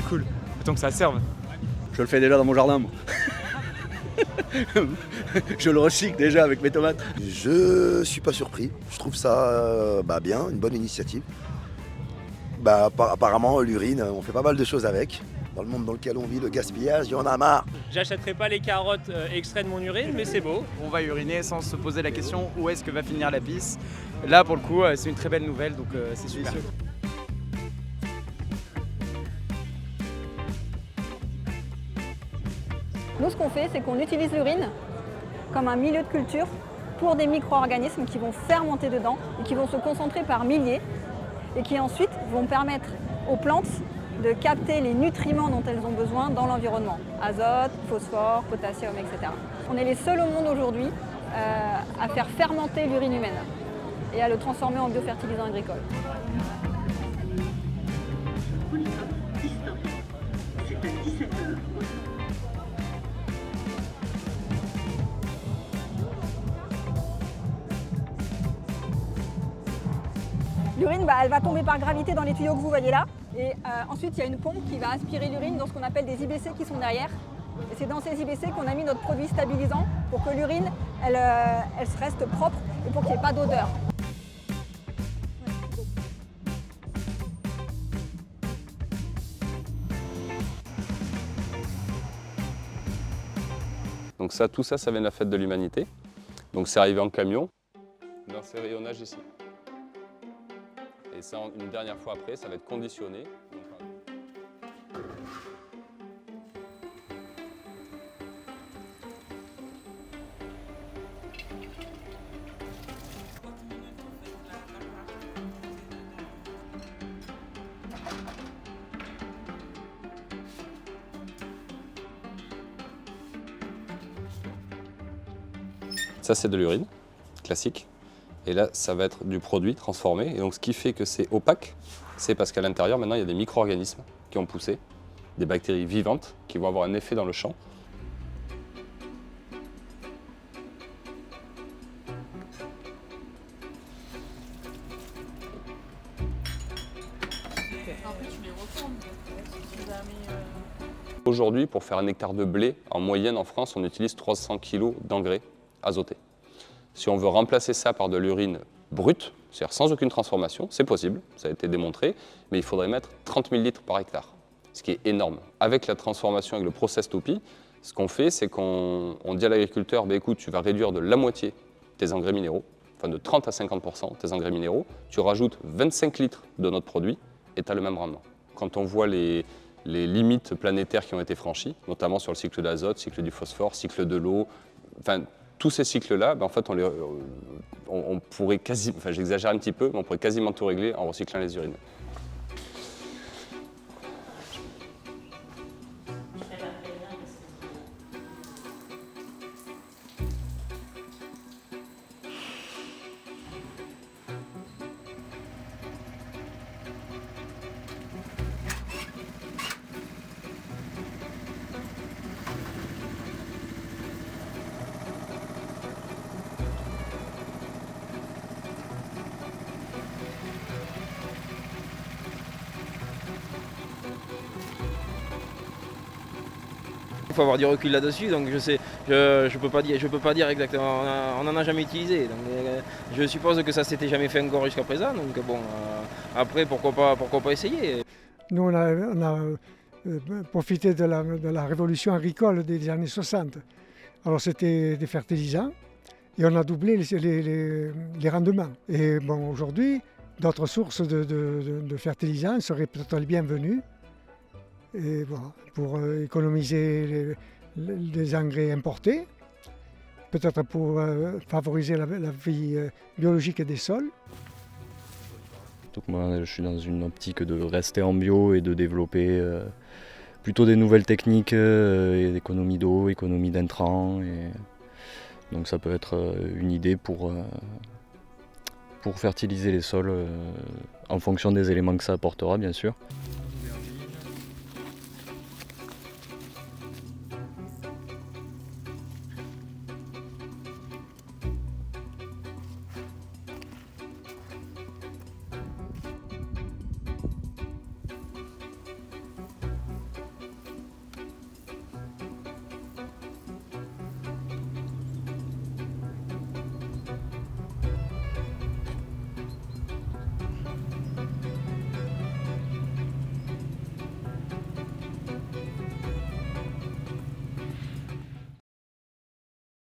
c'est cool, autant que ça serve. Je le fais déjà dans mon jardin, moi. Je le recycle déjà avec mes tomates. Je suis pas surpris. Je trouve ça bien, une bonne initiative. Apparemment, l'urine, on fait pas mal de choses avec. Dans le monde dans lequel on vit, le gaspillage, il y en a marre. J'achèterai pas les carottes extraits de mon urine, mais c'est beau. On va uriner sans se poser la question où est-ce que va finir la pisse. Là pour le coup c'est une très belle nouvelle, donc c'est super. Nous, ce qu'on fait, c'est qu'on utilise l'urine comme un milieu de culture pour des micro-organismes qui vont fermenter dedans et qui vont se concentrer par milliers et qui ensuite vont permettre aux plantes de capter les nutriments dont elles ont besoin dans l'environnement. Azote, phosphore, potassium, etc. On est les seuls au monde aujourd'hui à faire fermenter l'urine humaine et à le transformer en biofertilisant agricole. L'urine, elle va tomber par gravité dans les tuyaux que vous voyez là. Et ensuite, il y a une pompe qui va aspirer l'urine dans ce qu'on appelle des IBC qui sont derrière. Et c'est dans ces IBC qu'on a mis notre produit stabilisant pour que l'urine, elle se reste propre et pour qu'il n'y ait pas d'odeur. Donc ça, tout ça, ça vient de la fête de l'humanité. Donc c'est arrivé en camion dans ces rayonnages ici. Et ça, une dernière fois après, ça va être conditionné. Ça, c'est de l'urine classique. Et là, ça va être du produit transformé. Et donc, ce qui fait que c'est opaque, c'est parce qu'à l'intérieur, maintenant, il y a des micro-organismes qui ont poussé, des bactéries vivantes qui vont avoir un effet dans le champ. Aujourd'hui, pour faire un hectare de blé, en moyenne en France, on utilise 300 kg d'engrais azotés. Si on veut remplacer ça par de l'urine brute, c'est-à-dire sans aucune transformation, c'est possible, ça a été démontré, mais il faudrait mettre 30 000 litres par hectare, ce qui est énorme. Avec la transformation, avec le process Topi, ce qu'on fait, c'est qu'on dit à l'agriculteur, écoute, tu vas réduire de la moitié tes engrais minéraux, enfin de 30 à 50% tes engrais minéraux, tu rajoutes 25 litres de notre produit et tu as le même rendement. Quand on voit les limites planétaires qui ont été franchies, notamment sur le cycle d'azote, cycle du phosphore, cycle de l'eau, enfin, tous ces cycles-là, en fait, on pourrait quasi, enfin j'exagère un petit peu, mais on pourrait quasiment tout régler en recyclant les urines. Il faut avoir du recul là-dessus, donc je peux pas dire exactement, on n'en a jamais utilisé. Donc, je suppose que ça s'était jamais fait encore jusqu'à présent, donc bon, après pourquoi pas essayer. Nous on a profité de la révolution agricole des années 60. Alors c'était des fertilisants et on a doublé les rendements. Et bon, aujourd'hui, d'autres sources de fertilisants seraient peut-être les bienvenues. Et voilà, pour économiser les engrais importés, peut-être pour favoriser la vie biologique des sols. Donc moi, je suis dans une optique de rester en bio et de développer plutôt des nouvelles techniques, économie d'eau, économie d'intrants. Donc ça peut être une idée pour fertiliser les sols en fonction des éléments que ça apportera, bien sûr.